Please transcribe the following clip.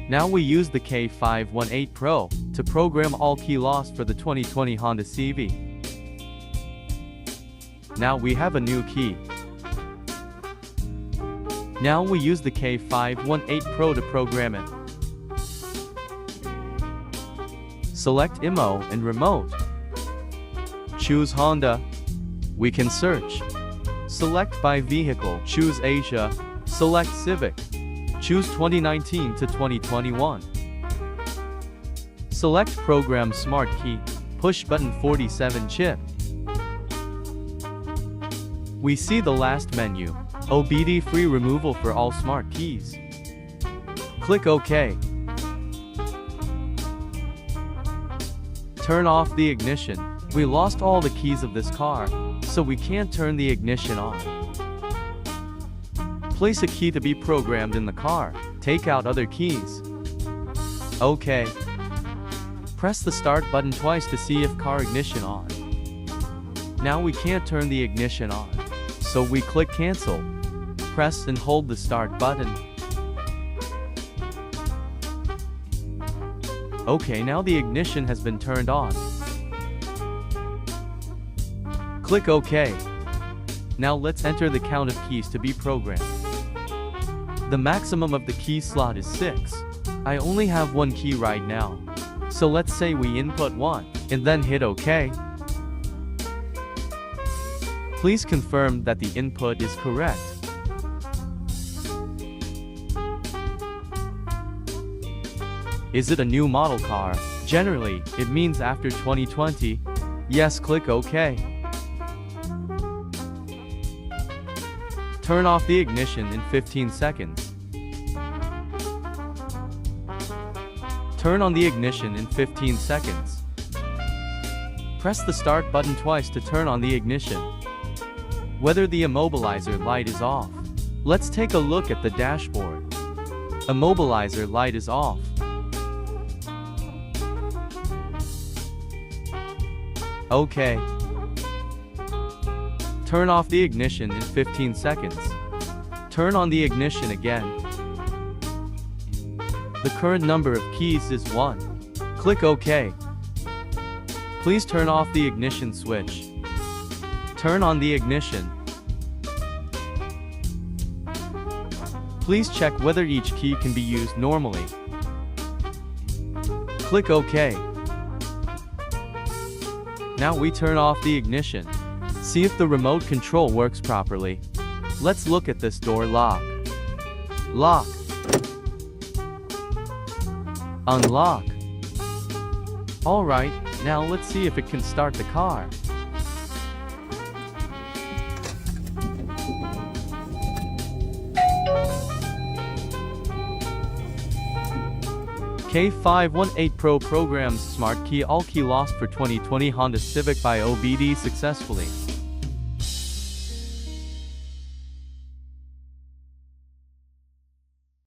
Now we use the K518 Pro to program all key loss for the 2020 Honda Civic. Now we have a new key. Now we use the K518 Pro to program it. Select IMO and remote. Choose Honda. We can search. Select by vehicle. Choose Asia. Select Civic. Choose 2019 to 2021. Select Program Smart Key. Push button 47 chip. We see the last menu. OBD free removal for all smart keys. Click OK. Turn off the ignition. We lost all the keys of this car, so we can't turn the ignition on. Place a key to be programmed in the car. Take out other keys. OK. Press the start button twice to see if car ignition on. Now we can't turn the ignition on, so we click cancel. Press and hold the start button. OK, now the ignition has been turned on. Click OK. Now let's enter the count of keys to be programmed. The maximum of the key slot is 6. I only have 1 key right now. So let's say we input 1, and then hit OK. Please confirm that the input is correct. Is it a new model car? Generally, it means after 2020. Yes, click OK. Turn off the ignition in 15 seconds. Turn on the ignition in 15 seconds. Press the start button twice to turn on the ignition. Whether the immobilizer light is off. Let's take a look at the dashboard. Immobilizer light is off. OK. Turn off the ignition in 15 seconds. Turn on the ignition again. The current number of keys is 1. Click OK. Please turn off the ignition switch. Turn on the ignition. Please check whether each key can be used normally. Click OK. Now we turn off the ignition. See if the remote control works properly. Let's look at this door lock. Lock. Unlock. Alright, now let's see if it can start the car. K518 Pro programs Smart Key all key lost for 2020 Honda Civic by OBD successfully.